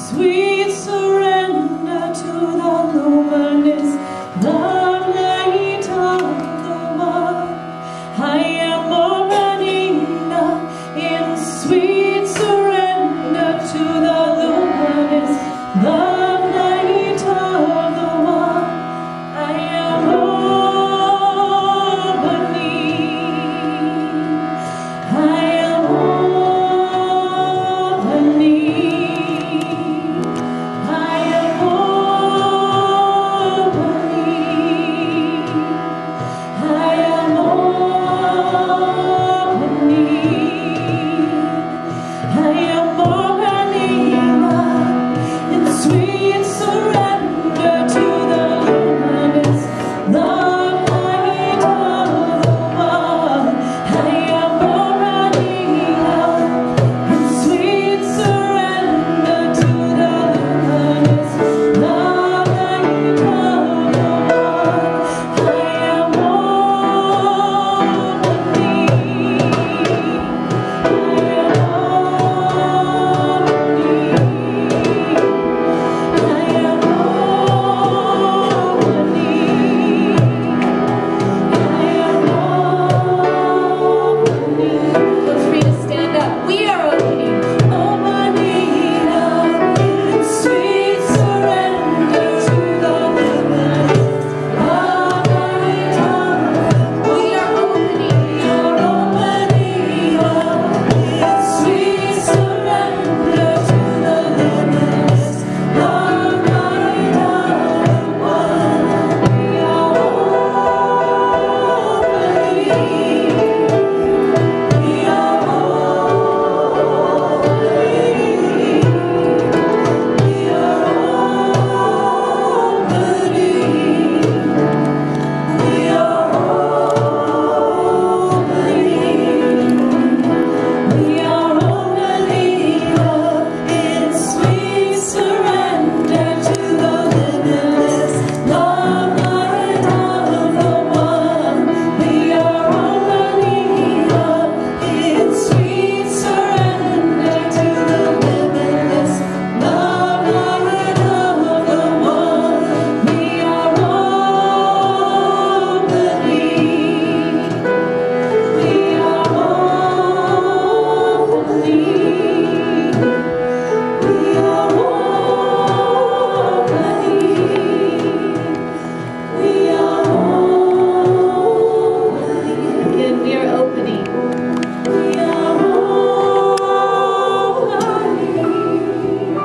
sweet surrender to the luminous love light of the one. I am already enough in sweet surrender to the luminous love light of the one. I am all beneath. I am all beneath. I am all beneath. I am all beneath. I am already enough in sweet surrender to the luminous love light of the one. I am already enough in sweet surrender to the luminous love light of the one. I am all beneath. I am all beneath. I am all beneath. I am all beneath. Feel free to stand up. We are opening. All beneath in sweet surrender to the luminous love light of. We are opening. We are opening in sweet surrender to the luminous love light of the one. We are all beneath. We are all beneath. We are all beneath. We are all beneath. We are all beneath in sweet surrender to the limitless love light of the one. We are all beneath in sweet surrender to the limitless love light of the one. We are all beneath. We are all beneath. We are all beneath. We are all beneath. Again, we are opening. We are all beneath.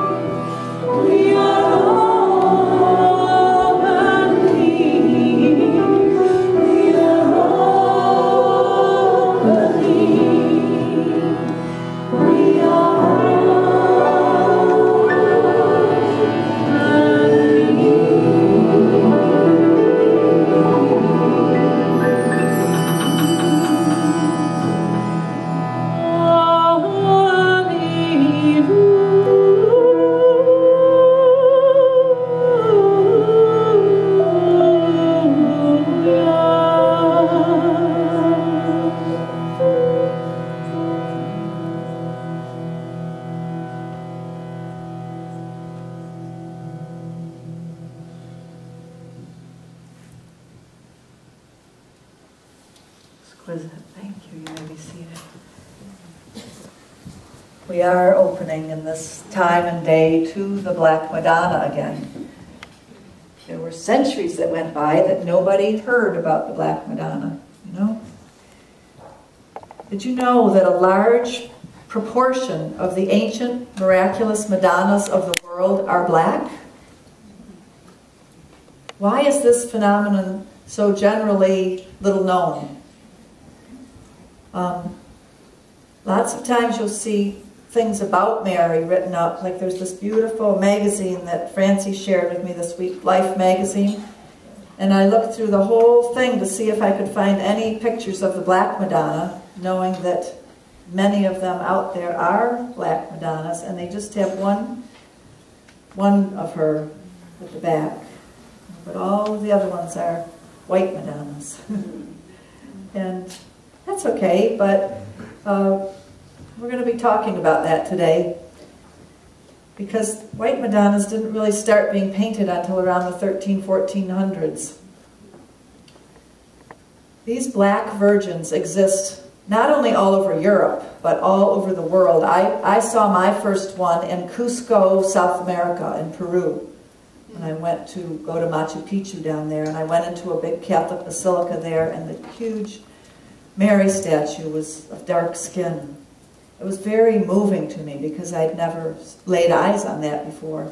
We are all beneath. We are all beneath. We are Exquisite. Thank you. You may be seated. We are opening in this time and day to the Black Madonna again. There were centuries that went by that nobody heard about the Black Madonna, you know? Did you know that a large proportion of the ancient miraculous Madonnas of the world are black? Why is this phenomenon so generally little known? Lots of times you'll see things about Mary written up, like there's this beautiful magazine that Francie shared with me this week, Life magazine, and I looked through the whole thing to see if I could find any pictures of the Black Madonna, knowing that many of them out there are Black Madonnas, and they just have one of her at the back, but all of the other ones are white Madonnas. And that's okay, but we're going to be talking about that today. because white Madonnas didn't really start being painted until around the 1400s. These black virgins exist not only all over Europe, but all over the world. I saw my first one in Cusco, South America, in Peru. And I went to go to Machu Picchu down there, and I went into a big Catholic basilica there, and the huge Mary statue was of dark skin. It was very moving to me because I'd never laid eyes on that before.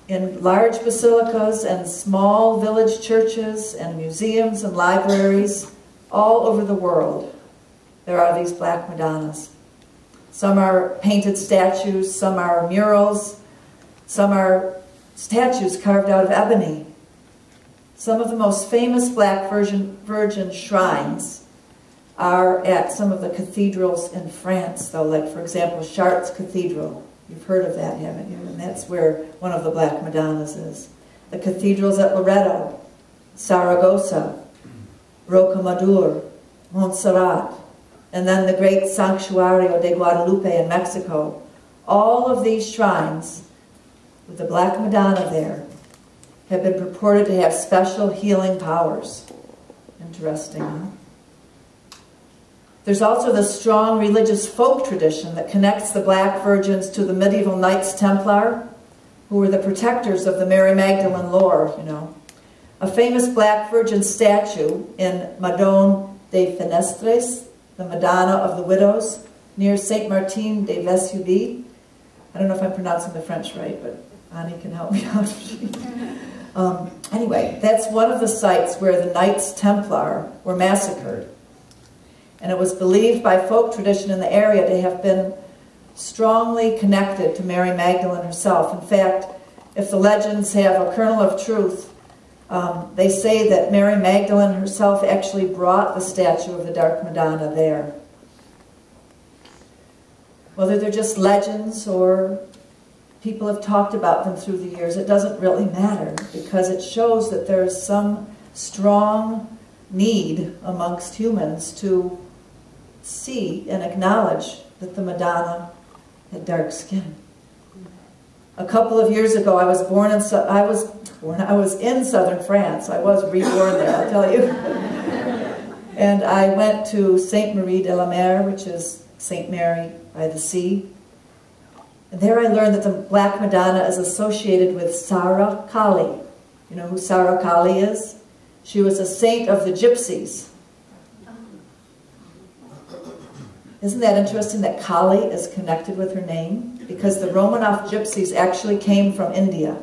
In large basilicas and small village churches and museums and libraries all over the world, there are these Black Madonnas. Some are painted statues, some are murals, some are statues carved out of ebony. Some of the most famous Black Virgin shrines are at some of the cathedrals in France, though, like, for example, Chartres Cathedral. You've heard of that, haven't you? And that's where one of the Black Madonnas is. The cathedrals at Loreto, Saragossa, Rocamadour, Montserrat, and then the great Santuario de Guadalupe in Mexico. All of these shrines with the Black Madonna there have been purported to have special healing powers. Interesting, huh? There's also the strong religious folk tradition that connects the Black Virgins to the medieval Knights Templar, who were the protectors of the Mary Magdalene lore, you know. A famous Black Virgin statue in Madone des Fenestres, the Madonna of the Widows, near Saint Martin de Vesubie. I don't know if I'm pronouncing the French right, but Annie can help me out. Anyway, that's one of the sites where the Knights Templar were massacred. And it was believed by folk tradition in the area to have been strongly connected to Mary Magdalene herself. In fact, if the legends have a kernel of truth, they say that Mary Magdalene herself actually brought the statue of the Dark Madonna there. Whether they're just legends or people have talked about them through the years, it doesn't really matter, because it shows that there's some strong need amongst humans to see and acknowledge that the Madonna had dark skin. A couple of years ago, I was in southern France. I was reborn there, I'll tell you. And I went to Sainte Marie de la Mer, which is Saint Mary by the Sea. And there I learned that the Black Madonna is associated with Sara Kali. You know who Sara Kali is? She was a saint of the Gypsies. Isn't that interesting that Kali is connected with her name? Because the Romanov Gypsies actually came from India.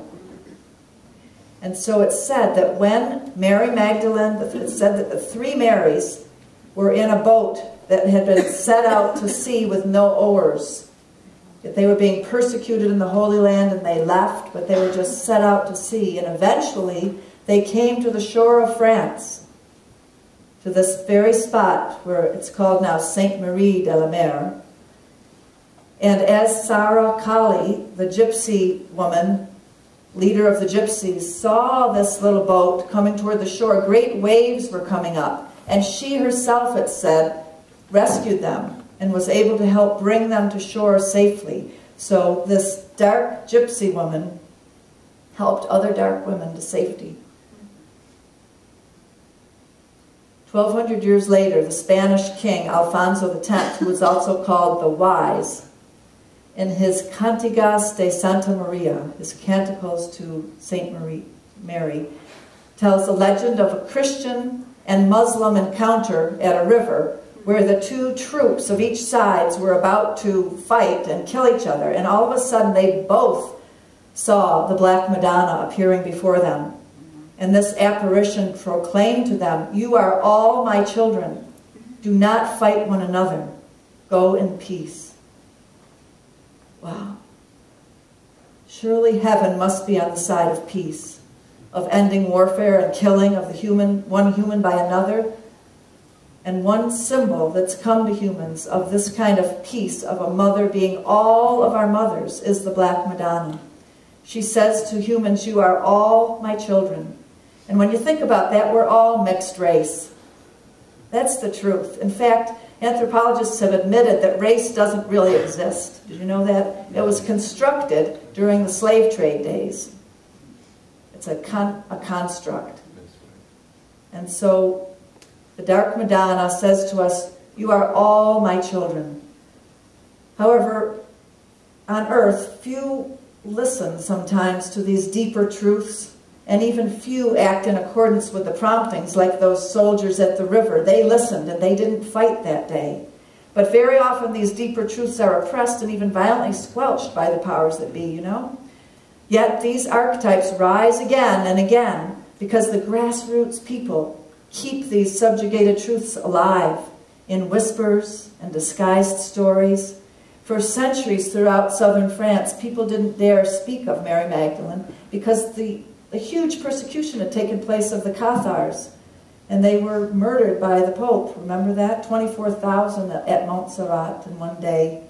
And so it's said that when Mary Magdalene, it's said that the three Marys were in a boat that had been set out to sea with no oars. That they were being persecuted in the Holy Land and they left, but they were just set out to sea. And eventually they came to the shore of France, to this very spot where it's called now Sainte Marie de la Mer. And as Sara Kali, the gypsy woman, leader of the gypsies, saw this little boat coming toward the shore, great waves were coming up. And she herself, it said, rescued them and was able to help bring them to shore safely. So this dark gypsy woman helped other dark women to safety. 1,200 years later, the Spanish king, Alfonso X, who was also called the Wise, in his Cantigas de Santa Maria, his canticles to Saint Mary, tells the legend of a Christian and Muslim encounter at a river where the two troops of each side were about to fight and kill each other, and all of a sudden they both saw the Black Madonna appearing before them. And this apparition proclaimed to them, "You are all my children. Do not fight one another. Go in peace." Wow. Surely heaven must be on the side of peace, of ending warfare and killing of the human, one human by another. And one symbol that's come to humans of this kind of peace, of a mother being all of our mothers, is the Black Madonna. She says to humans, "You are all my children." And when you think about that, we're all mixed race. That's the truth. In fact, Anthropologists have admitted that race doesn't really exist. Did you know that? It was constructed during the slave trade days. It's a construct. And so the Dark Madonna says to us, "You are all my children." However, on earth, few listen sometimes to these deeper truths, and even few act in accordance with the promptings, like those soldiers at the river. They listened and they didn't fight that day. But very often these deeper truths are oppressed and even violently squelched by the powers that be, you know? Yet these archetypes rise again and again because the grassroots people keep these subjugated truths alive in whispers and disguised stories. For centuries throughout southern France, people didn't dare speak of Mary Magdalene because a huge persecution had taken place of the Cathars, and they were murdered by the Pope. Remember that? 24,000 at Montserrat in one day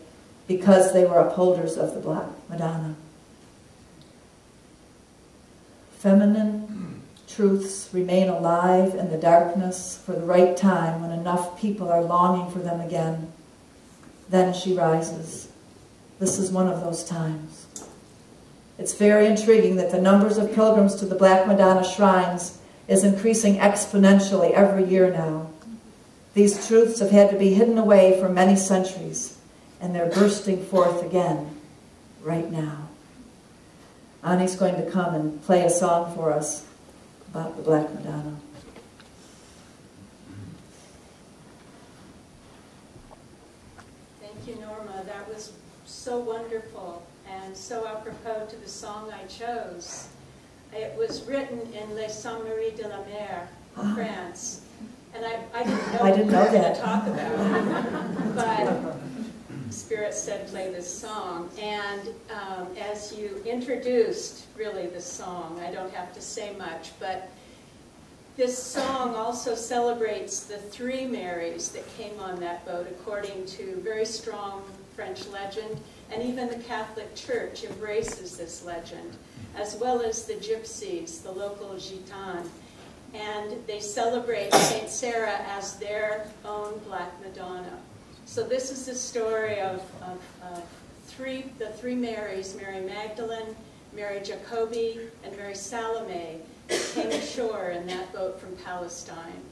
because they were upholders of the Black Madonna. Feminine truths remain alive in the darkness for the right time when enough people are longing for them again. Then she rises. This is one of those times. It's very intriguing that the numbers of pilgrims to the Black Madonna shrines is increasing exponentially every year now. These truths have had to be hidden away for many centuries, and they're bursting forth again right now. Ani's going to come and play a song for us about the Black Madonna. Thank you, Norma. That was so wonderful and so apropos to the song I chose. It was written in Les Saints-Maries de la Mer, France. And I didn't know what we were going to talk about. But Spirit said play this song. And as you introduced, really, the song, I don't have to say much, but this song also celebrates the three Marys that came on that boat according to very strong French legend, and even the Catholic Church embraces this legend, as well as the Gypsies, the local Gitane. And they celebrate Saint Sarah as their own Black Madonna. So this is the story of the three Marys, Mary Magdalene, Mary Jacobi, and Mary Salome, came ashore in that boat from Palestine.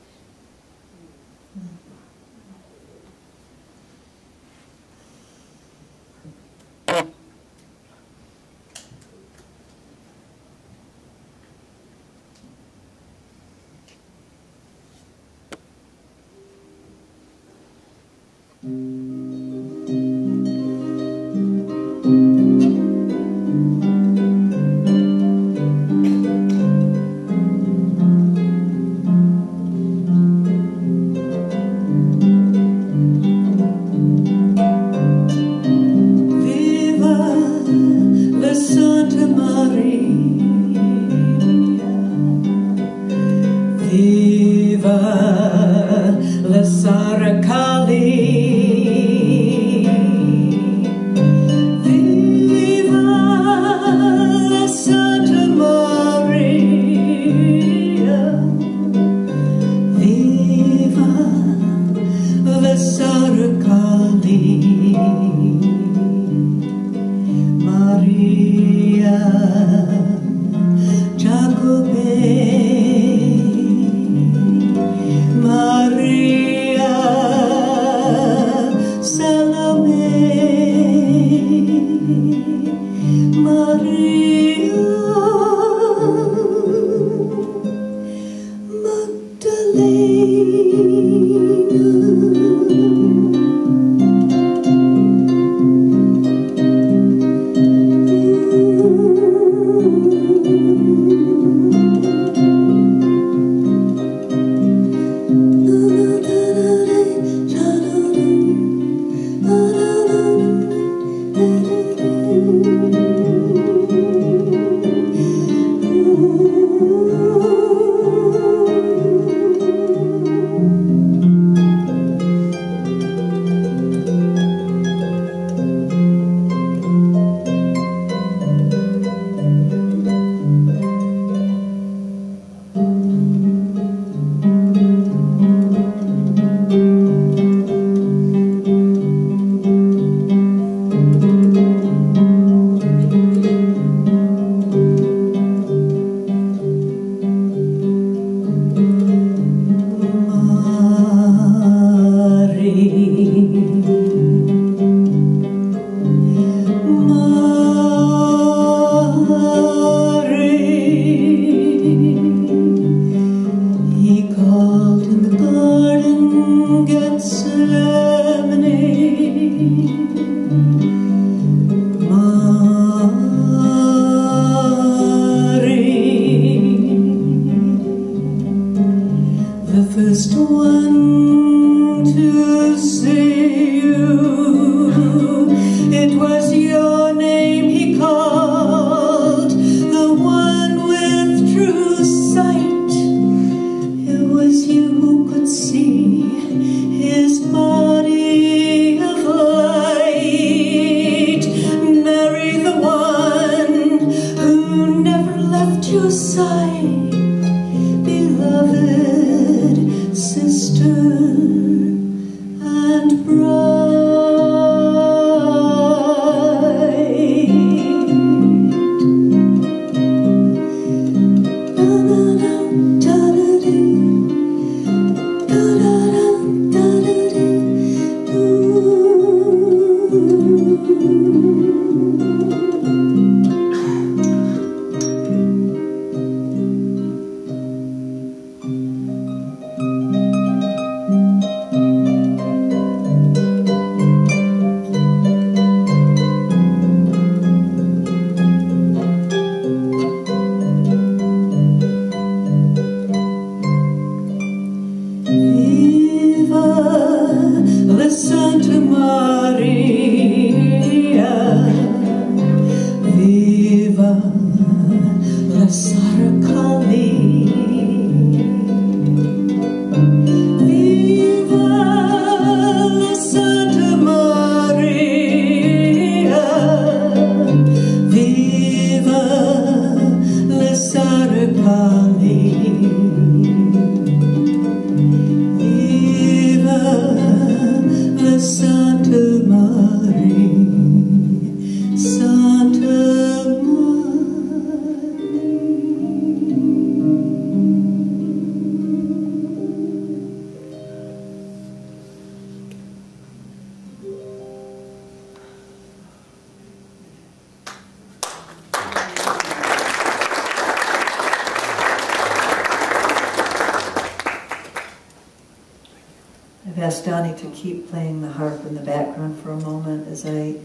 I've asked Donnie to keep playing the harp in the background for a moment as I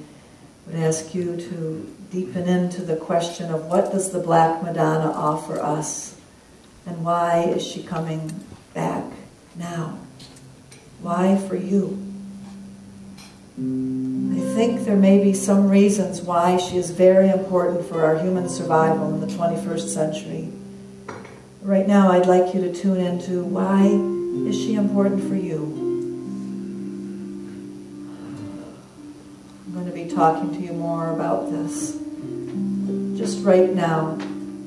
would ask you to deepen into the question of what does the Black Madonna offer us and why is she coming back now? Why for you? I think there may be some reasons why she is very important for our human survival in the 21st century. Right now I'd like you to tune into why is she important for you? I'm going to be talking to you more about this. Just right now,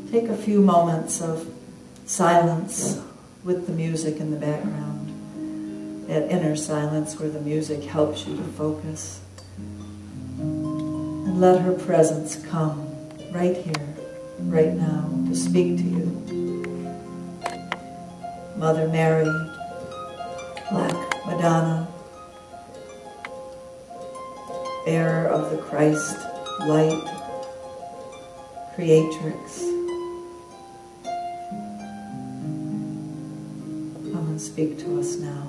take a few moments of silence with the music in the background. That inner silence where the music helps you to focus. And let her presence come right here, right now, to speak to you. Mother Mary, Black Madonna, bearer of the Christ light, creatrix. Come and speak to us now.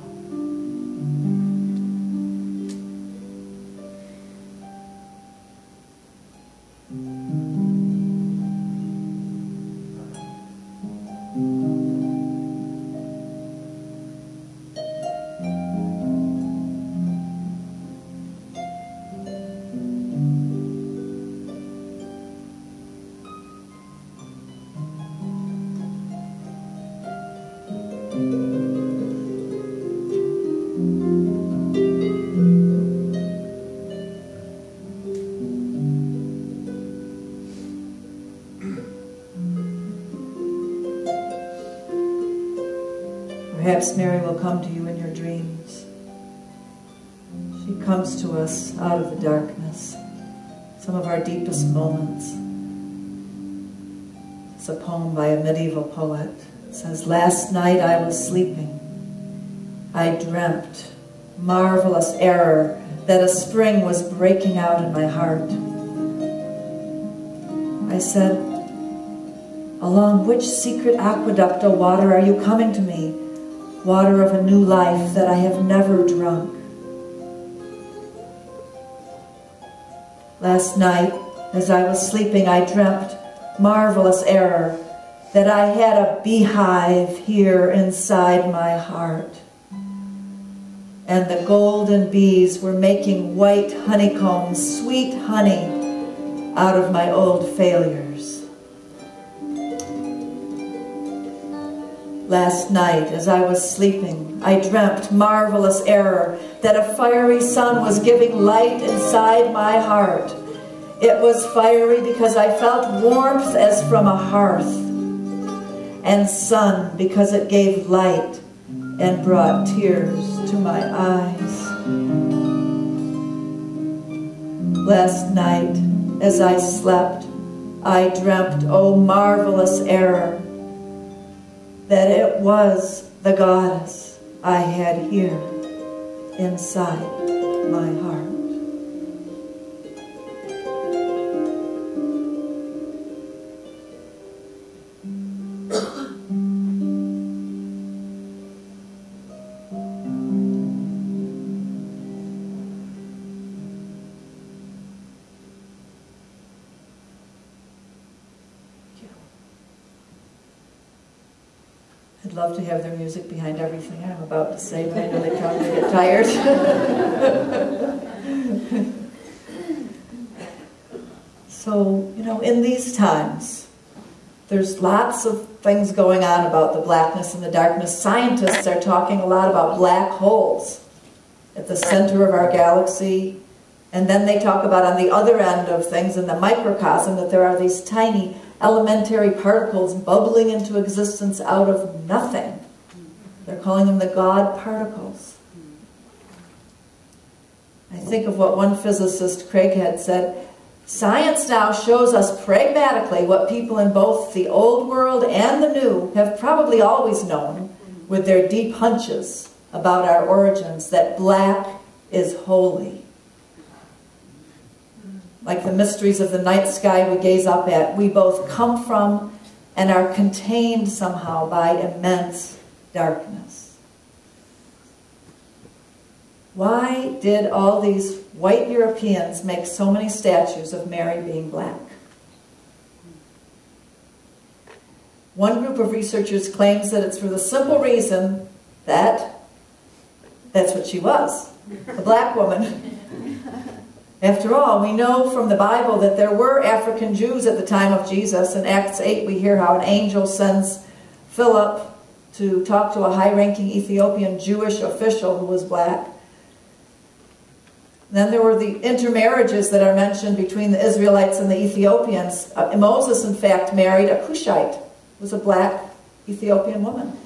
Perhaps Mary will come to you in your dreams. She comes to us out of the darkness, some of our deepest moments. It's a poem by a medieval poet. It says, "Last night I was sleeping. I dreamt, marvelous error, that a spring was breaking out in my heart. I said, along which secret aqueduct, O water, are you coming to me? Water of a new life that I have never drunk. Last night, as I was sleeping, I dreamt, marvelous error, that I had a beehive here inside my heart. And the golden bees were making white honeycombs, sweet honey, out of my old failures. Last night, as I was sleeping, I dreamt, marvelous error, that a fiery sun was giving light inside my heart. It was fiery because I felt warmth as from a hearth, and sun because it gave light and brought tears to my eyes. Last night, as I slept, I dreamt, oh marvelous error, that it was the goddess I had here inside my heart. I'd love to have their music behind everything I'm about to say, but I know they probably get tired. So, in these times, There's lots of things going on about the blackness and the darkness. Scientists are talking a lot about black holes at the center of our galaxy. And then they talk about on the other end of things in the microcosm that there are these tiny elementary particles bubbling into existence out of nothing. They're calling them the God particles. I think of what one physicist, Craig, had said, science now shows us pragmatically what people in both the old world and the new have probably always known with their deep hunches about our origins, that black is holy. Like the mysteries of the night sky we gaze up at, we both come from and are contained somehow by immense darkness. Why did all these white Europeans make so many statues of Mary being black? One group of researchers claims that it's for the simple reason that that's what she was, a black woman. After all, we know from the Bible that there were African Jews at the time of Jesus. In Acts 8, we hear how an angel sends Philip to talk to a high-ranking Ethiopian Jewish official who was black. Then there were the intermarriages that are mentioned between the Israelites and the Ethiopians. Moses, in fact, married a Cushite, who was a black Ethiopian woman.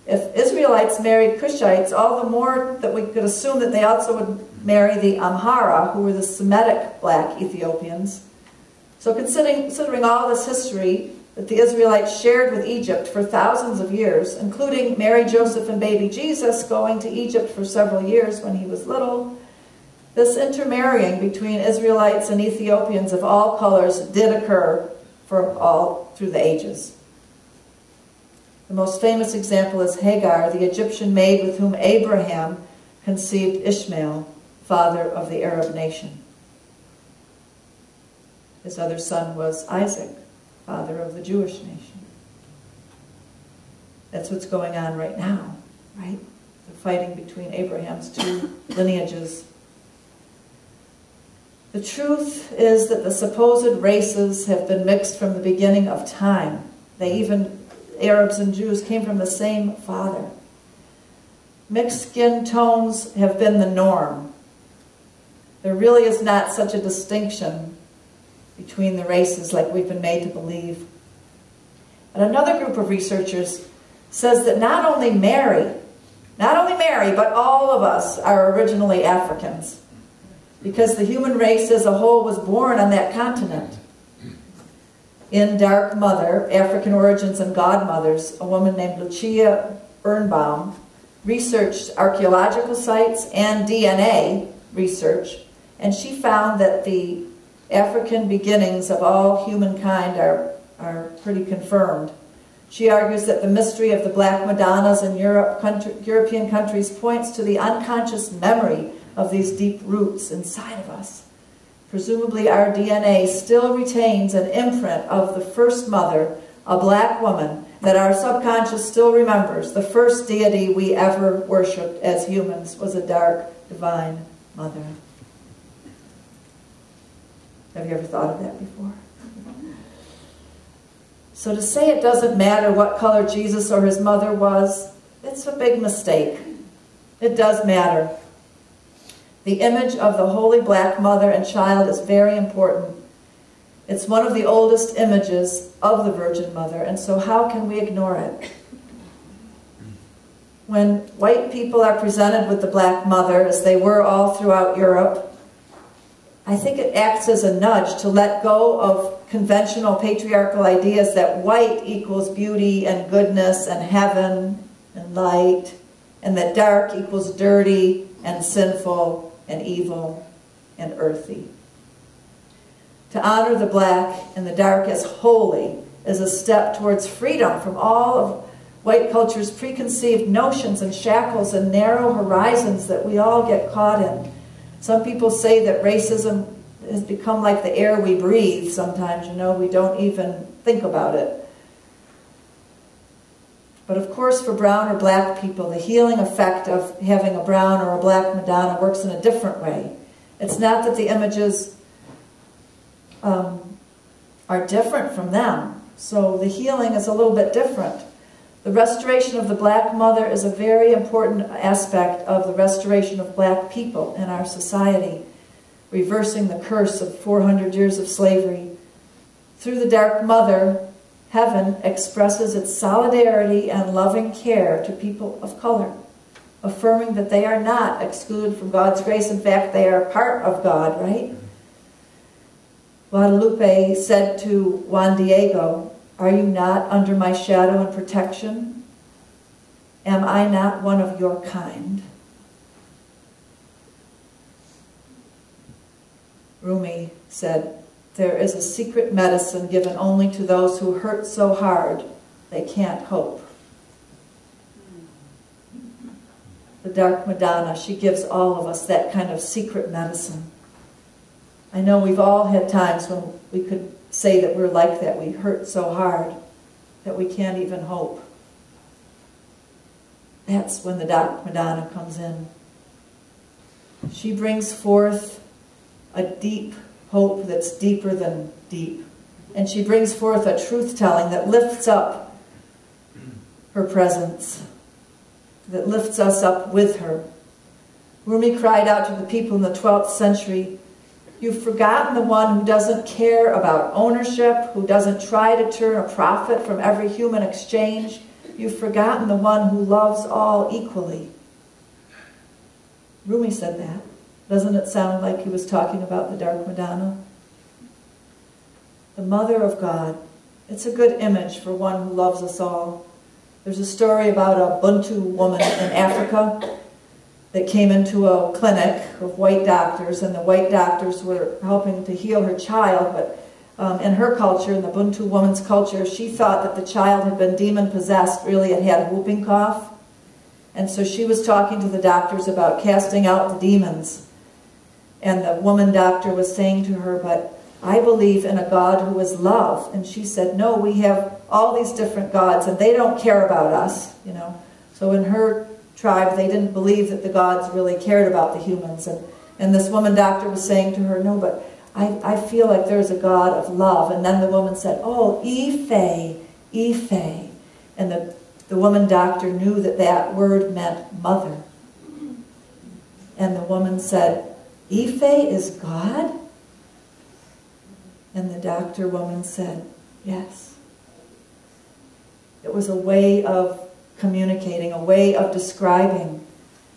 If Israelites married Cushites, all the more that we could assume that they also would marry the Amhara, who were the Semitic black Ethiopians. So considering all this history that the Israelites shared with Egypt for thousands of years, including Mary, Joseph, and baby Jesus going to Egypt for several years when he was little, this intermarrying between Israelites and Ethiopians of all colors did occur for all through the ages. The most famous example is Hagar, the Egyptian maid with whom Abraham conceived Ishmael, father of the Arab nation. His other son was Isaac, father of the Jewish nation. That's what's going on right now, right? The fighting between Abraham's two lineages. The truth is that the supposed races have been mixed from the beginning of time. Arabs and Jews came from the same father. Mixed skin tones have been the norm. There really is not such a distinction between the races like we've been made to believe. And another group of researchers says that not only Mary, but all of us are originally Africans, because the human race as a whole was born on that continent. In Dark Mother, African Origins and Godmothers, a woman named Lucia Birnbaum researched archaeological sites and DNA research, and she found that the African beginnings of all humankind are pretty confirmed. She argues that the mystery of the Black Madonnas in European countries points to the unconscious memory of these deep roots inside of us. Presumably our DNA still retains an imprint of the first mother, a black woman, that our subconscious still remembers. The first deity we ever worshipped as humans was a dark, divine mother. Have you ever thought of that before? So to say it doesn't matter what color Jesus or his mother was, it's a big mistake. It does matter. The image of the Holy Black Mother and Child is very important. It's one of the oldest images of the Virgin Mother, and so how can we ignore it? When white people are presented with the Black Mother, as they were all throughout Europe, I think it acts as a nudge to let go of conventional patriarchal ideas that white equals beauty and goodness and heaven and light, and that dark equals dirty and sinful and evil and earthy. To honor the black and the dark as holy is a step towards freedom from all of white culture's preconceived notions and shackles and narrow horizons that we all get caught in. Some people say that racism has become like the air we breathe sometimes, we don't even think about it. But of course, for brown or black people, the healing effect of having a brown or a black Madonna works in a different way. It's not that the images are different from them. So the healing is a little bit different. The restoration of the black mother is a very important aspect of the restoration of black people in our society, reversing the curse of 400 years of slavery. Through the dark mother, heaven expresses its solidarity and loving care to people of color, affirming that they are not excluded from God's grace. In fact, they are part of God, right? Guadalupe said to Juan Diego, "Are you not under my shadow and protection? Am I not one of your kind?" Rumi said, "There is a secret medicine given only to those who hurt so hard they can't hope." The Dark Madonna, she gives all of us that kind of secret medicine. I know we've all had times when we could say that we're like that. We hurt so hard that we can't even hope. That's when the Dark Madonna comes in. She brings forth a deep hope that's deeper than deep. And she brings forth a truth-telling that lifts up her presence, that lifts us up with her. Rumi cried out to the people in the 12th century, "You've forgotten the one who doesn't care about ownership, who doesn't try to turn a profit from every human exchange. You've forgotten the one who loves all equally." Rumi said that. Doesn't it sound like he was talking about the Dark Madonna? The Mother of God. It's a good image for one who loves us all. There's a story about a Bantu woman in Africa that came into a clinic of white doctors, and the white doctors were helping to heal her child, but in her culture, in the Bantu woman's culture, she thought that the child had been demon-possessed. Really, it had whooping cough. And so she was talking to the doctors about casting out the demons. And the woman doctor was saying to her, "But I believe in a God who is love." And she said, "No, we have all these different gods, and they don't care about us." So in her tribe, they didn't believe that the gods really cared about the humans. And this woman doctor was saying to her, "No, but I feel like there's a God of love." And then the woman said, "Oh, Ife, Ife." And the woman doctor knew that that word meant mother. And the woman said, "Ife is God?" And the doctor woman said, "Yes." It was a way of communicating, a way of describing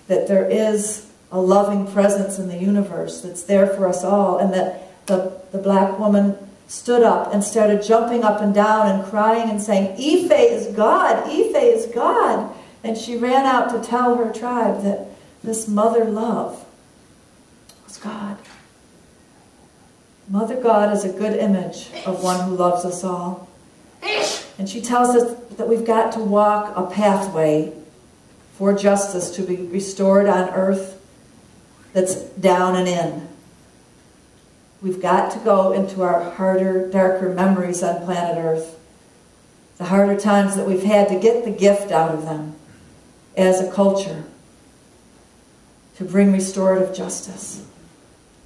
that there is a loving presence in the universe that's there for us all, and that the black woman stood up and started jumping up and down and crying and saying, "Ife is God, Ife is God." And she ran out to tell her tribe that this mother love was God. Mother God is a good image of one who loves us all. And she tells us that we've got to walk a pathway for justice to be restored on earth that's down and in. We've got to go into our harder, darker memories on planet Earth, the harder times that we've had, to get the gift out of them as a culture, to bring restorative justice.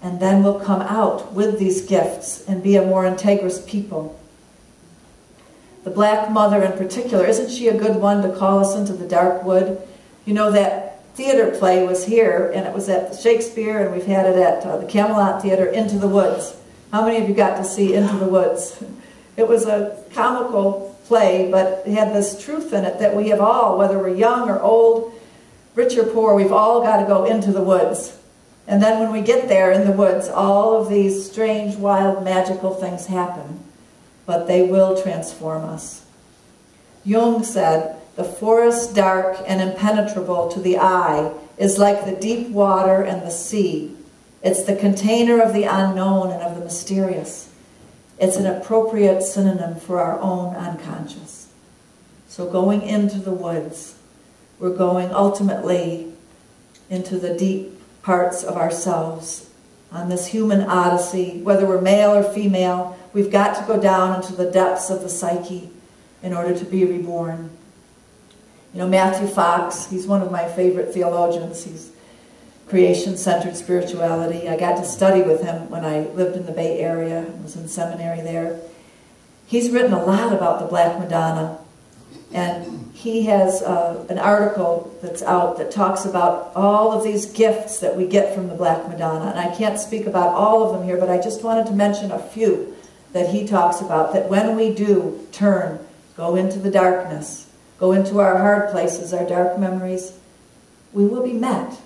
And then we'll come out with these gifts and be a more integrous people. The Black Mother in particular, isn't she a good one to call us into the dark wood? That theater play was here, and it was at Shakespeare, and we've had it at the Camelot Theater, Into the Woods. How many of you got to see Into the Woods? It was a comical play, but it had this truth in it that we have all, whether we're young or old, rich or poor, we've all got to go into the woods. And then when we get there in the woods, all of these strange, wild, magical things happen. But they will transform us. Jung said, "The forest dark and impenetrable to the eye is like the deep water and the sea. It's the container of the unknown and of the mysterious. It's an appropriate synonym for our own unconscious." So going into the woods, we're going ultimately into the deep parts of ourselves. On this human odyssey, whether we're male or female, we've got to go down into the depths of the psyche in order to be reborn. Matthew Fox, he's one of my favorite theologians. He's creation-centered spirituality. I got to study with him when I lived in the Bay Area. I was in seminary there. He's written a lot about the Black Madonna, and he has an article that's out that talks about all of these gifts that we get from the Black Madonna. And I can't speak about all of them here, but I just wanted to mention a few that he talks about, that when we do turn, go into the darkness, go into our hard places, our dark memories, we will be met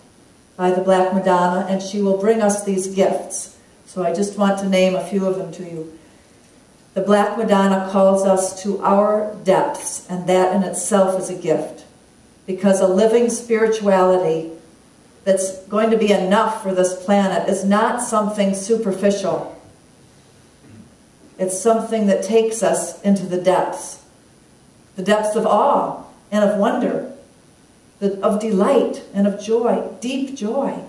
by the Black Madonna, and she will bring us these gifts. So I just want to name a few of them to you. The Black Madonna calls us to our depths, and that in itself is a gift. Because a living spirituality that's going to be enough for this planet is not something superficial. It's something that takes us into the depths of awe and of wonder, of delight and of joy, deep joy.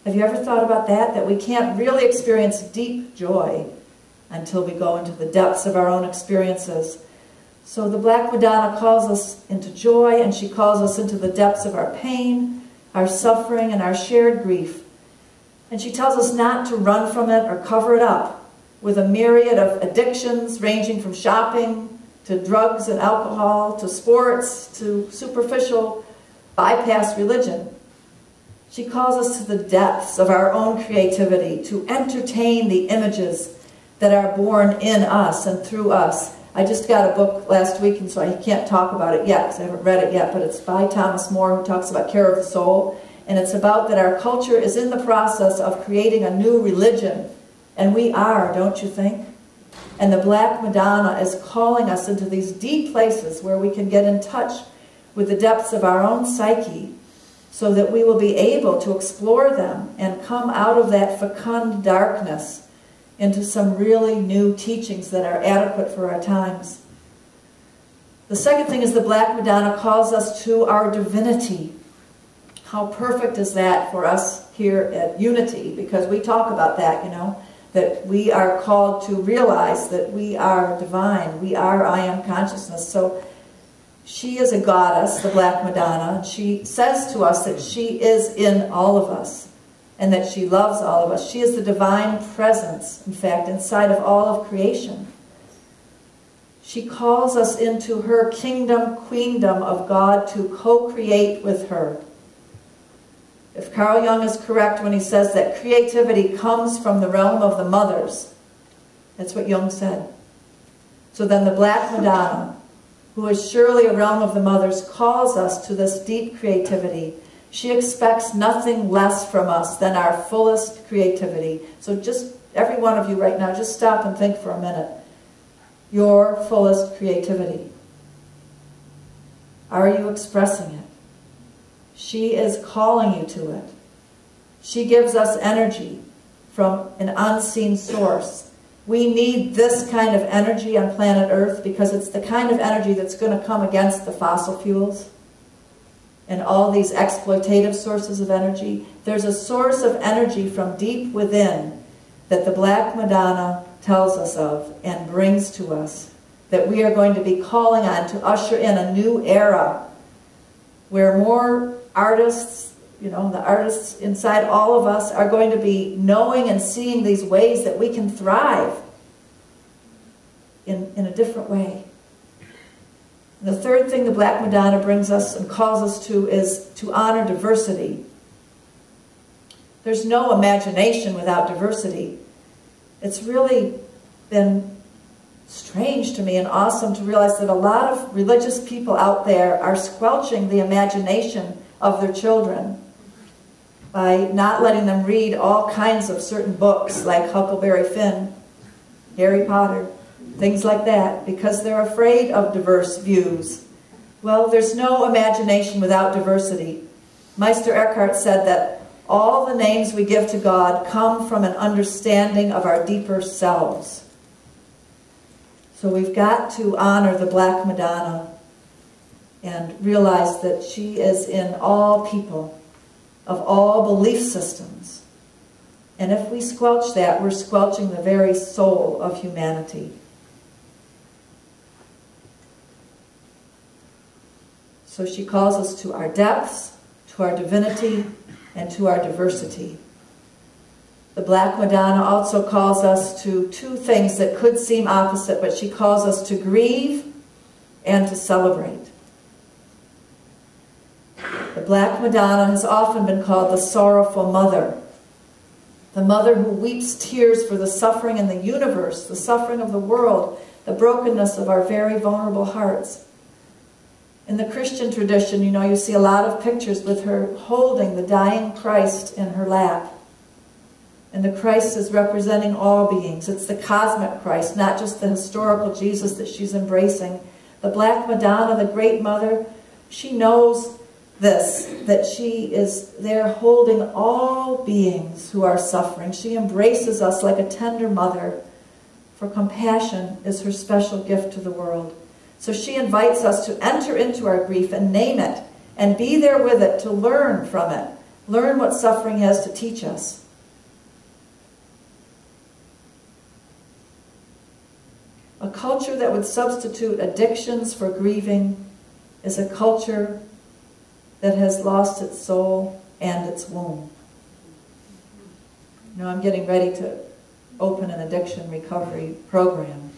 Have you ever thought about that? That we can't really experience deep joy until we go into the depths of our own experiences. So the Black Madonna calls us into joy, and she calls us into the depths of our pain, our suffering, and our shared grief. And she tells us not to run from it or cover it up with a myriad of addictions ranging from shopping to drugs and alcohol to sports to superficial bypass religion. She calls us to the depths of our own creativity, to entertain the images that are born in us and through us. I just got a book last week, and so I can't talk about it yet because I haven't read it yet, but it's by Thomas More, who talks about care of the soul. And it's about that our culture is in the process of creating a new religion. And we are, don't you think? And the Black Madonna is calling us into these deep places where we can get in touch with the depths of our own psyche, so that we will be able to explore them and come out of that fecund darkness into some really new teachings that are adequate for our times. The second thing is the Black Madonna calls us to our divinity. How perfect is that for us here at Unity? Because we talk about that, you know, that we are called to realize that we are divine. We are I Am Consciousness. So she is a goddess, the Black Madonna. She says to us that she is in all of us and that she loves all of us. She is the divine presence, in fact, inside of all of creation. She calls us into her kingdom, queendom of God to co-create with her. If Carl Jung is correct when he says that creativity comes from the realm of the mothers, that's what Jung said. So then the Black Madonna, who is surely a realm of the mothers, calls us to this deep creativity. She expects nothing less from us than our fullest creativity. So just, every one of you right now, just stop and think for a minute. Your fullest creativity. Are you expressing it? She is calling you to it. She gives us energy from an unseen source. We need this kind of energy on planet Earth because it's the kind of energy that's going to come against the fossil fuels and all these exploitative sources of energy. There's a source of energy from deep within that the Black Madonna tells us of and brings to us, that we are going to be calling on to usher in a new era where more artists, you know, the artists inside all of us are going to be knowing and seeing these ways that we can thrive in a different way. And the third thing the Black Madonna brings us and calls us to is to honor diversity. There's no imagination without diversity. It's really been strange to me and awesome to realize that a lot of religious people out there are squelching the imagination of their children by not letting them read all kinds of certain books like Huckleberry Finn, Harry Potter, things like that, because they're afraid of diverse views. Well, there's no imagination without diversity. Meister Eckhart said that all the names we give to God come from an understanding of our deeper selves. So we've got to honor the Black Madonna and realize that she is in all people, of all belief systems. And if we squelch that, we're squelching the very soul of humanity. So she calls us to our depths, to our divinity, and to our diversity. The Black Madonna also calls us to two things that could seem opposite, but she calls us to grieve and to celebrate. The Black Madonna has often been called the sorrowful mother, the mother who weeps tears for the suffering in the universe, the suffering of the world, the brokenness of our very vulnerable hearts. In the Christian tradition, you know, you see a lot of pictures with her holding the dying Christ in her lap. And the Christ is representing all beings. It's the cosmic Christ, not just the historical Jesus that she's embracing. The Black Madonna, the great mother, she knows this, that she is there holding all beings who are suffering. She embraces us like a tender mother, for compassion is her special gift to the world. So she invites us to enter into our grief and name it, and be there with it, to learn from it. Learn what suffering has to teach us. A culture that would substitute addictions for grieving is a culture that has lost its soul and its womb. You know, I'm getting ready to open an addiction recovery program,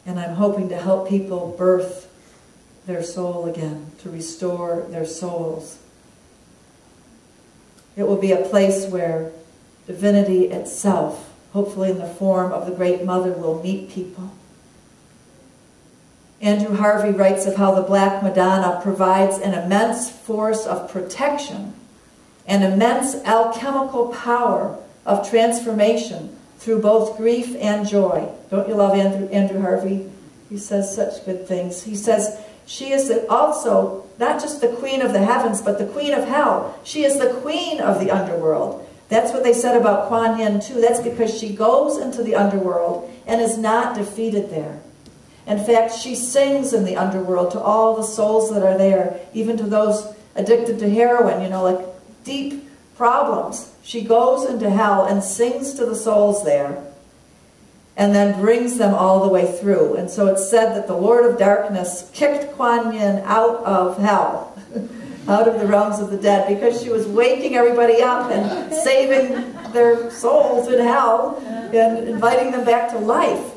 and I'm hoping to help people birth their soul again, to restore their souls. It will be a place where divinity itself, hopefully in the form of the Great Mother, will meet people. Andrew Harvey writes of how the Black Madonna provides an immense force of protection, an immense alchemical power of transformation through both grief and joy. Don't you love Andrew Harvey? He says such good things. He says she is also not just the queen of the heavens, but the queen of hell. She is the queen of the underworld. That's what they said about Kuan Yin too. That's because she goes into the underworld and is not defeated there. In fact, she sings in the underworld to all the souls that are there, even to those addicted to heroin, you know, like deep problems. She goes into hell and sings to the souls there, and then brings them all the way through. And so it's said that the Lord of Darkness kicked Kuan Yin out of hell, out of the realms of the dead, because she was waking everybody up and saving their souls in hell and inviting them back to life.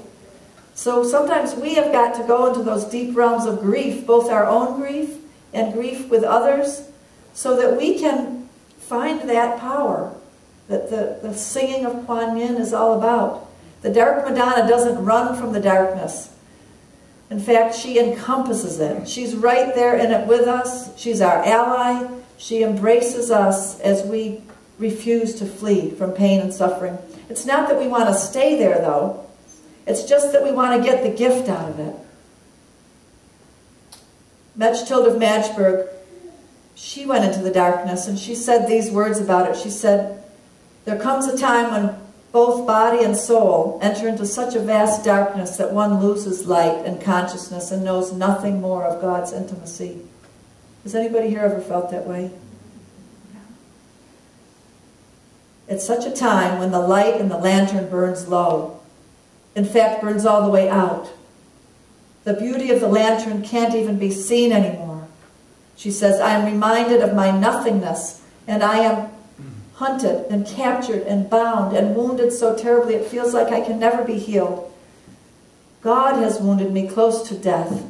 So sometimes we have got to go into those deep realms of grief, both our own grief and grief with others, so that we can find that power that the singing of Kuan Yin is all about. The Dark Madonna doesn't run from the darkness. In fact, she encompasses it. She's right there in it with us. She's our ally. She embraces us as we refuse to flee from pain and suffering. It's not that we want to stay there, though. It's just that we want to get the gift out of it. Mechthild of Magdeburg, she went into the darkness, and she said these words about it. She said, "There comes a time when both body and soul enter into such a vast darkness that one loses light and consciousness and knows nothing more of God's intimacy." Has anybody here ever felt that way? It's such a time when the light in the lantern burns low. In fact, burns all the way out. The beauty of the lantern can't even be seen anymore. She says, "I am reminded of my nothingness, and I am hunted and captured and bound and wounded so terribly it feels like I can never be healed. God has wounded me close to death."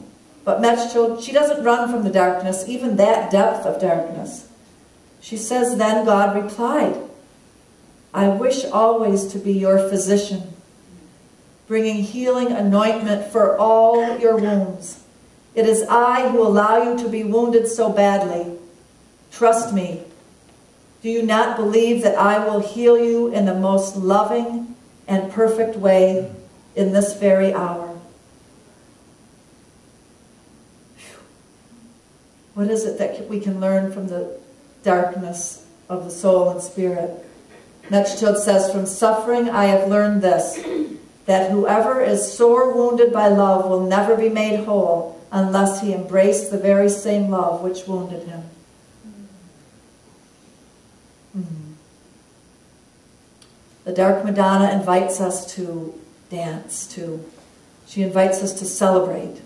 But Mechthild, she doesn't run from the darkness, even that depth of darkness. She says, "Then God replied, I wish always to be your physician, bringing healing anointment for all your wounds. It is I who allow you to be wounded so badly. Trust me. Do you not believe that I will heal you in the most loving and perfect way in this very hour?" What is it that we can learn from the darkness of the soul and spirit? Mechthild says, "From suffering I have learned this, that whoever is sore wounded by love will never be made whole unless he embraced the very same love which wounded him." The Dark Madonna invites us to dance, she invites us to celebrate.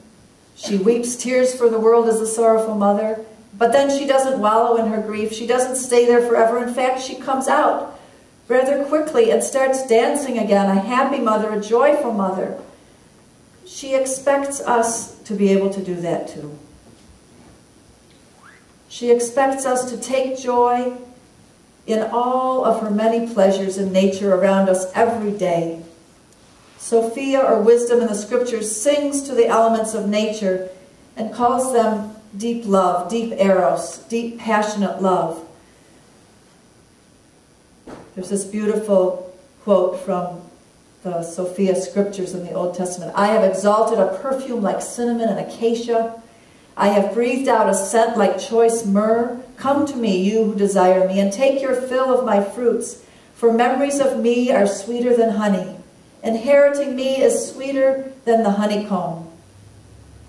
She weeps tears for the world as a sorrowful mother, but then she doesn't wallow in her grief. She doesn't stay there forever. In fact, she comes out rather quickly and starts dancing again, a happy mother, a joyful mother. She expects us to be able to do that too. She expects us to take joy in all of her many pleasures in nature around us every day. Sophia, or wisdom in the scriptures, sings to the elements of nature and calls them deep love, deep eros, deep passionate love. There's this beautiful quote from the Sophia scriptures in the Old Testament. I have exalted a perfume like cinnamon and acacia. I have breathed out a scent like choice myrrh. Come to me, you who desire me, and take your fill of my fruits, for memories of me are sweeter than honey. Inheriting me is sweeter than the honeycomb.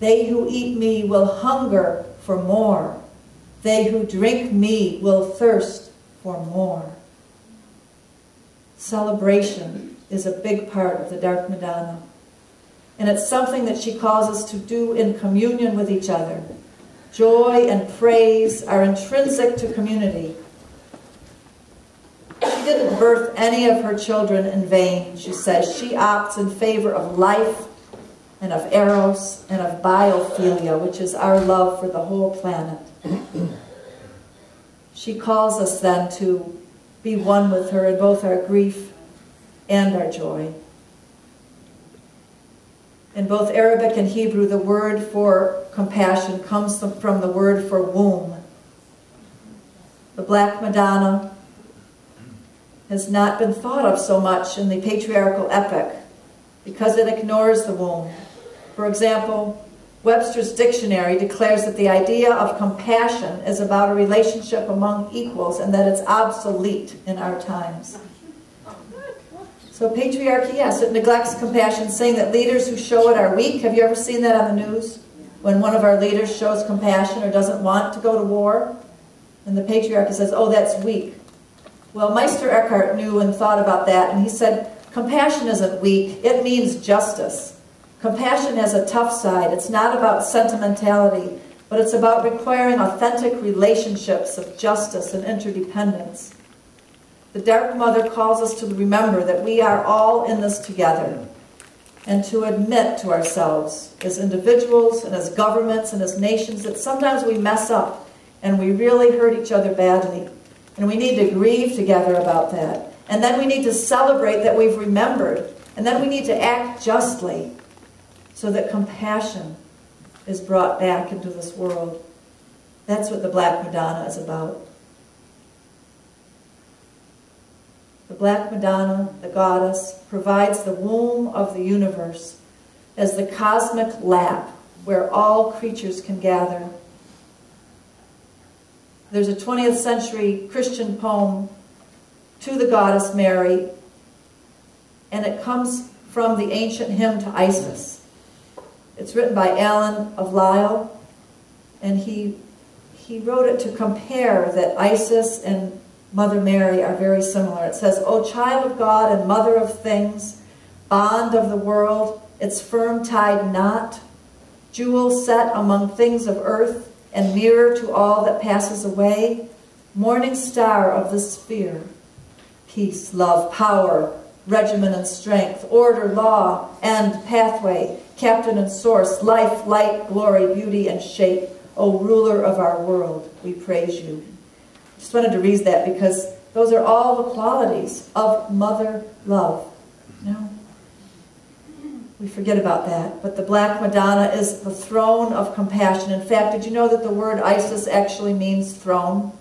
They who eat me will hunger for more. They who drink me will thirst for more. Celebration is a big part of the Dark Madonna. And it's something that she calls us to do in communion with each other. Joy and praise are intrinsic to community. She didn't birth any of her children in vain, she says. She opts in favor of life and of eros and of biophilia, which is our love for the whole planet. She calls us then to be one with her in both our grief and our joy. In both Arabic and Hebrew, the word for compassion comes from the word for womb. The Black Madonna has not been thought of so much in the patriarchal epic because it ignores the womb. For example, Webster's dictionary declares that the idea of compassion is about a relationship among equals and that it's obsolete in our times. So patriarchy, yes, it neglects compassion, saying that leaders who show it are weak. Have you ever seen that on the news? When one of our leaders shows compassion or doesn't want to go to war? And the patriarchy says, oh, that's weak. Well, Meister Eckhart knew and thought about that, and he said, compassion isn't weak, it means justice. Compassion has a tough side. It's not about sentimentality, but it's about requiring authentic relationships of justice and interdependence. The Dark Mother calls us to remember that we are all in this together, and to admit to ourselves as individuals and as governments and as nations that sometimes we mess up and we really hurt each other badly. And we need to grieve together about that. And then we need to celebrate that we've remembered. And then we need to act justly so that compassion is brought back into this world. That's what the Black Madonna is about. The Black Madonna, the goddess, provides the womb of the universe as the cosmic lap where all creatures can gather. There's a 20th century Christian poem to the goddess Mary, and it comes from the ancient hymn to Isis. It's written by Alan of Lisle, and he wrote it to compare that Isis and Mother Mary are very similar. It says, O child of God and mother of things, bond of the world, its firm tied knot, jewel set among things of earth, and mirror to all that passes away, morning star of the sphere, peace, love, power, regimen and strength, order, law, end, pathway, captain and source, life, light, glory, beauty, and shape, O ruler of our world, we praise you. Just wanted to read that because those are all the qualities of mother love. No, we forget about that. But the Black Madonna is the throne of compassion. In fact, did you know that the word Isis actually means throne?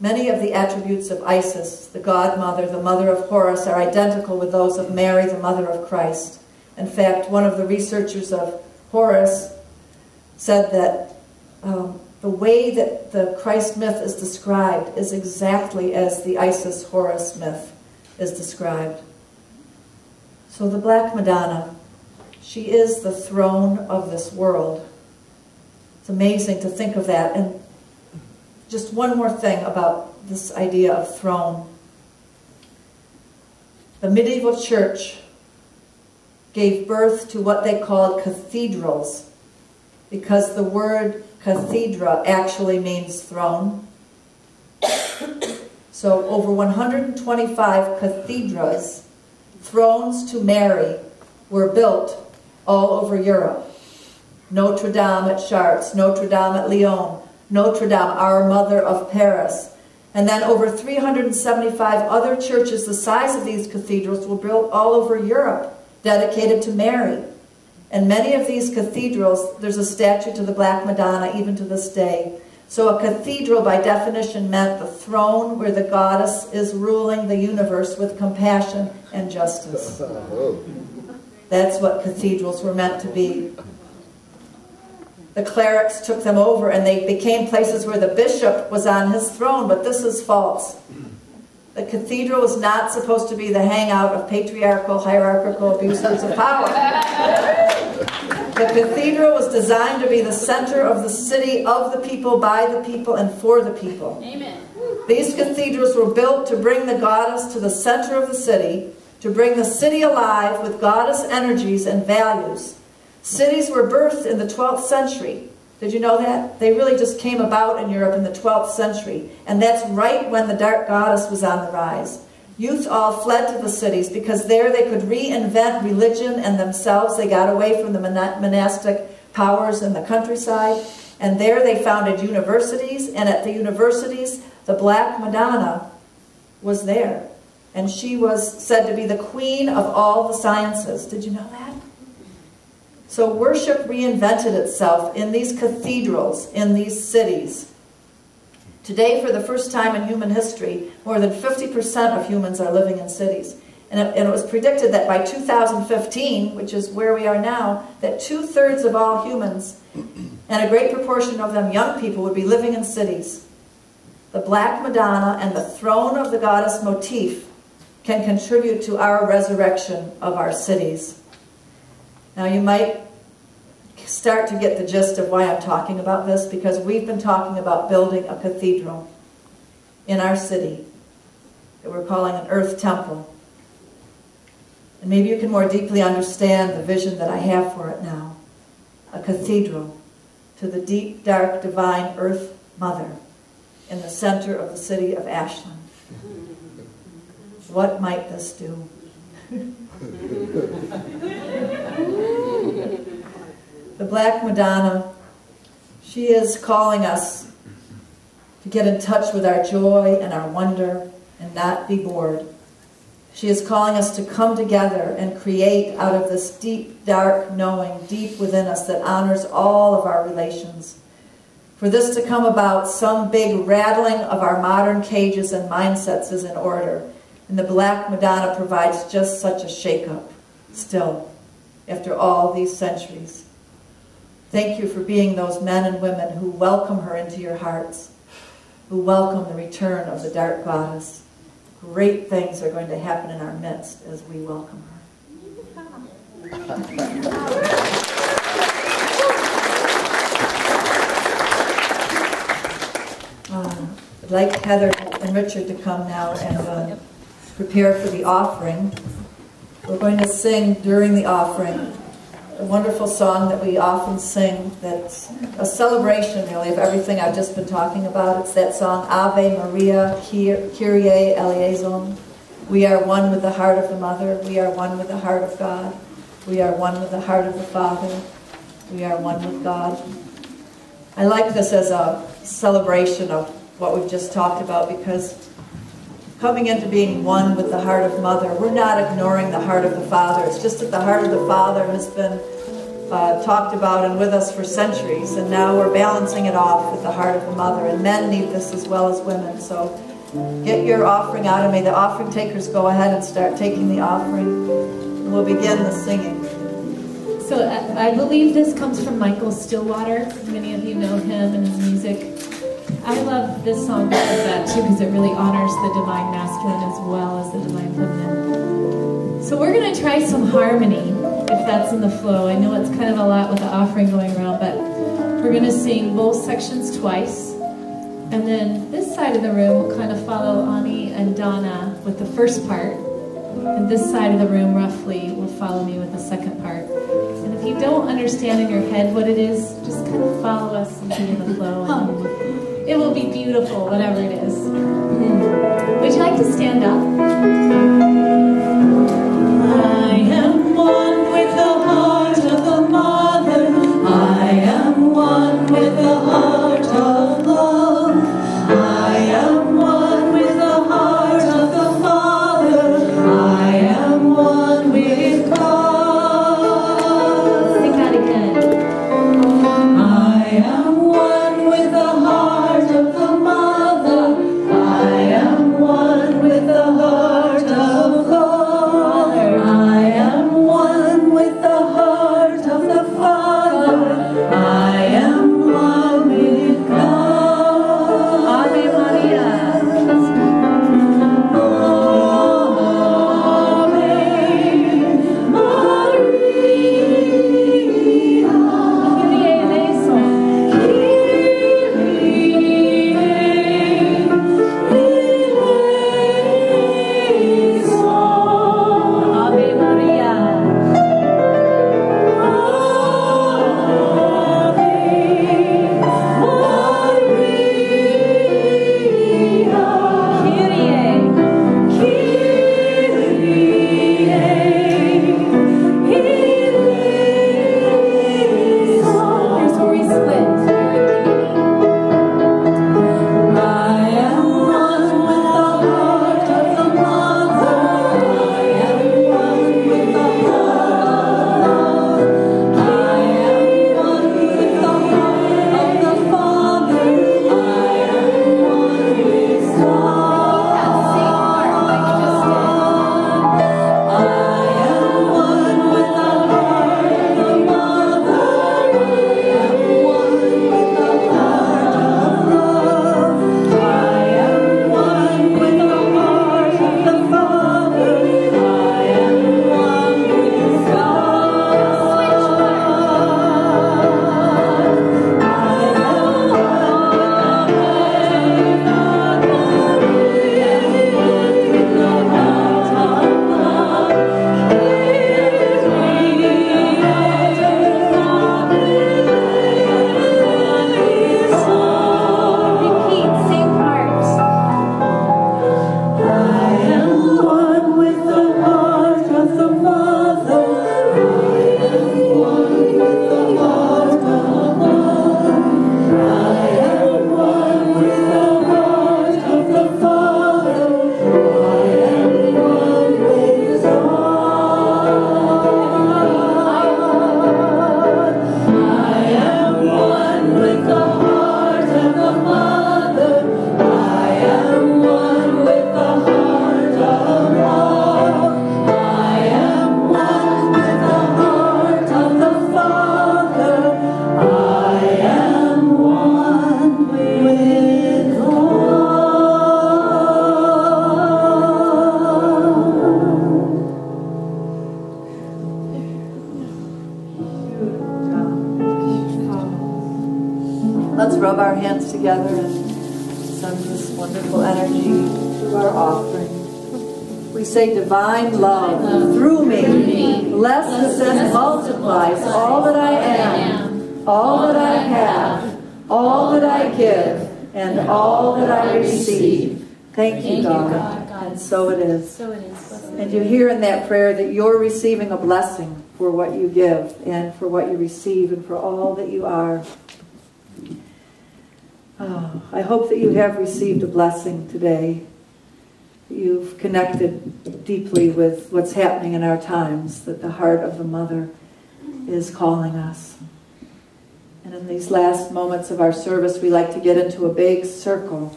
Many of the attributes of Isis, the godmother, the mother of Horus, are identical with those of Mary, the mother of Christ. In fact, one of the researchers of Horus said that the way that the Christ myth is described is exactly as the Isis-Horus myth is described. So the Black Madonna, she is the throne of this world. It's amazing to think of that. And just one more thing about this idea of throne. The medieval church gave birth to what they called cathedrals, because the word cathedra actually means throne. So over 125 cathedrals, thrones to Mary, were built all over Europe. Notre Dame at Chartres, Notre Dame at Lyon, Notre Dame, our Mother of Paris. And then over 375 other churches the size of these cathedrals were built all over Europe, dedicated to Mary. And many of these cathedrals, there's a statue to the Black Madonna even to this day. So a cathedral by definition meant the throne where the goddess is ruling the universe with compassion and justice. That's what cathedrals were meant to be. The clerics took them over and they became places where the bishop was on his throne, but this is false. The cathedral is not supposed to be the hangout of patriarchal, hierarchical abusers of power. The cathedral was designed to be the center of the city, of the people, by the people, and for the people. Amen. These cathedrals were built to bring the goddess to the center of the city, to bring the city alive with goddess energies and values. Cities were birthed in the 12th century. Did you know that? They really just came about in Europe in the 12th century. And that's right when the dark goddess was on the rise. Youth all fled to the cities because there they could reinvent religion and themselves. They got away from the monastic powers in the countryside. And there they founded universities. And at the universities, the Black Madonna was there. And she was said to be the queen of all the sciences. Did you know that? So worship reinvented itself in these cathedrals, in these cities. Today, for the first time in human history, more than 50% of humans are living in cities. And it was predicted that by 2015, which is where we are now, that 2/3 of all humans, and a great proportion of them young people, would be living in cities. The Black Madonna and the throne of the goddess motif can contribute to our resurrection of our cities. Now you might start to get the gist of why I'm talking about this, because we've been talking about building a cathedral in our city that we're calling an earth temple. And maybe you can more deeply understand the vision that I have for it now. A cathedral to the deep, dark, divine earth mother in the center of the city of Ashland. What might this do? The Black Madonna, she is calling us to get in touch with our joy and our wonder and not be bored. She is calling us to come together and create out of this deep, dark knowing deep within us that honors all of our relations. For this to come about, some big rattling of our modern cages and mindsets is in order. And the Black Madonna provides just such a shake-up, still, after all these centuries. Thank you for being those men and women who welcome her into your hearts, who welcome the return of the dark goddess. Great things are going to happen in our midst as we welcome her. I'd like Heather and Richard to come now and prepare for the offering. We're going to sing during the offering a wonderful song that we often sing that's a celebration, really, of everything I've just been talking about. It's that song, Ave Maria, Kyrie Eleison. We are one with the heart of the Mother. We are one with the heart of God. We are one with the heart of the Father. We are one with God. I like this as a celebration of what we've just talked about, because coming into being one with the heart of Mother, we're not ignoring the heart of the Father. It's just that the heart of the Father has been talked about and with us for centuries, and now we're balancing it off with the heart of the Mother. And men need this as well as women. So get your offering out, and may the offering takers go ahead and start taking the offering. And we'll begin the singing. So I believe this comes from Michael Stillwater. Many of you know him and his music. I love this song because of that too, because it really honors the divine masculine as well as the divine feminine. So we're going to try some harmony, if that's in the flow. I know it's kind of a lot with the offering going around, but we're going to sing both sections twice. And then this side of the room will kind of follow Ani and Donna with the first part. And this side of the room, roughly, will follow me with the second part. And if you don't understand in your head what it is, just kind of follow us and be in the flow. And it will be beautiful, whatever it is. Would you like to stand up? I am one with the heart of the mother. I am one with the heart of love. I am one with the heart of the Father. I am one with God. Sing that again. I am one with the heart of the mother. I am one with the heart of God. I am one with the heart of the Father. I am one with God. Ave Maria. Let's rub our hands together and send this wonderful energy to our offering. We say, divine love through me blesses and multiplies all that I am, all that I have, all that I give, and all that I receive. Thank you, God. And so it is. And you hear in that prayer that you're receiving a blessing for what you give and for what you receive and for all that you are. Oh, I hope that you have received a blessing today. You've connected deeply with what's happening in our times, that the heart of the mother is calling us. And in these last moments of our service, we like to get into a big circle.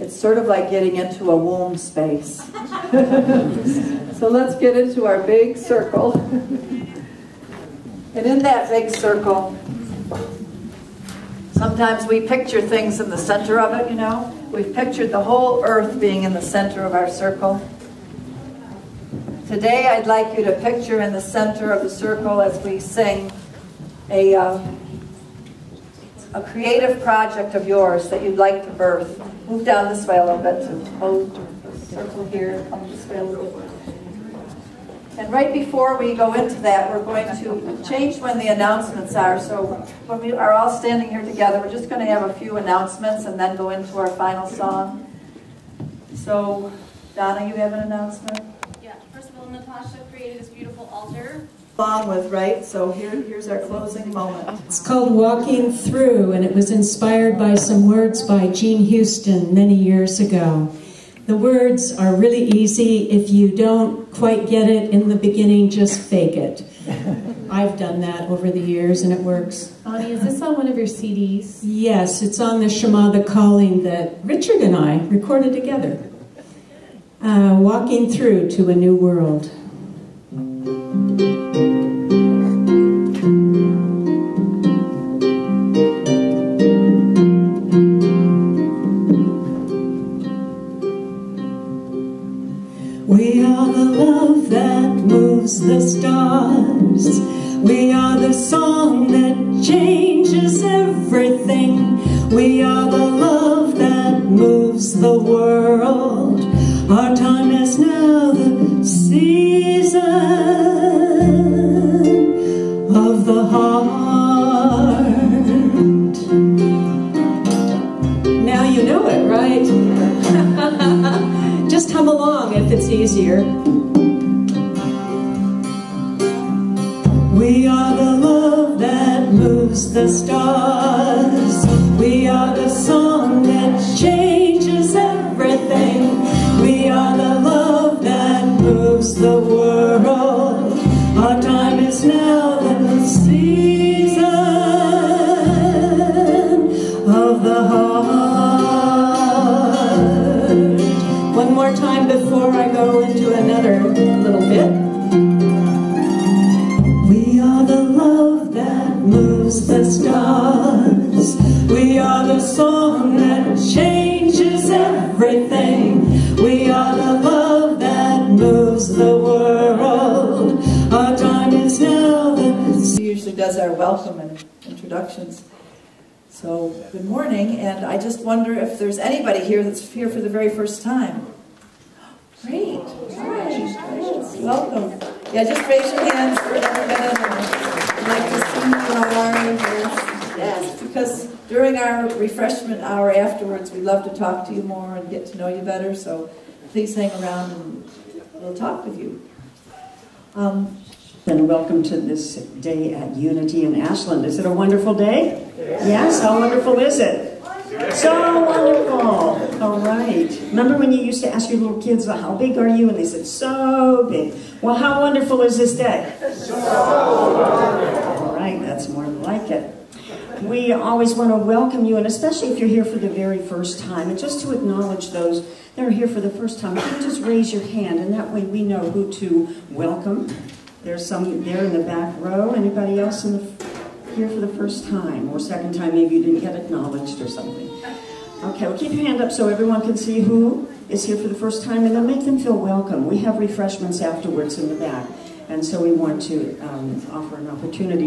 It's sort of like getting into a womb space. So let's get into our big circle. And in that big circle, sometimes we picture things in the center of it, you know. We've pictured the whole earth being in the center of our circle. Today I'd like you to picture in the center of the circle as we sing a creative project of yours that you'd like to birth. Move down this way a little bit to hold the circle here. Come this way a little bit. And right before we go into that, we're going to change when the announcements are. So when we are all standing here together, we're just going to have a few announcements and then go into our final song. So, Donna, you have an announcement? Yeah, first of all, Natasha created this beautiful altar. Along with, right? So here's our closing moment. It's called Walking Through, and it was inspired by some words by Jean Houston many years ago. The words are really easy. If you don't quite get it in the beginning, just fake it. I've done that over the years, and it works. Bonnie, is this on one of your CDs? Yes, it's on the Shema the Calling that Richard and I recorded together. Walking Through to a New World. We are the love that moves the stars. We are the song that changes everything. We are the love that moves the world. Our time is now the season of the heart. Now you know it, right? Just hum along if it's easier. We are the love that moves the stars. We are the song that changes everything. We are the love that moves the world. Our time is now the season of the heart. One more time before I go into another little bit. We are the love that moves the stars. We are the song that changes everything. We are the love that moves the world. Our time is now. She usually does our welcome and introductions. So, good morning, and I just wonder if there's anybody here that's here for the very first time. Great. Hi. Welcome. Yeah, just raise your hands for a minute. I'd like to see who you are. Yes, because during our refreshment hour afterwards, we'd love to talk to you more and get to know you better, so please hang around and we'll talk with you. And welcome to this day at Unity in Ashland. Is it a wonderful day? Yes, how wonderful is it? So wonderful. All right. Remember when you used to ask your little kids, how big are you? And they said, so big. Well, how wonderful is this day? All right, that's more like it. We always want to welcome you, and especially if you're here for the very first time, and just to acknowledge those that are here for the first time, you can just raise your hand, and that way we know who to welcome. There's some there in the back row. Anybody else here for the first time or second time? Maybe you didn't get acknowledged or something. Okay, well, keep your hand up so everyone can see who is here for the first time, and then make them feel welcome. We have refreshments afterwards in the back, and so we want to offer an opportunity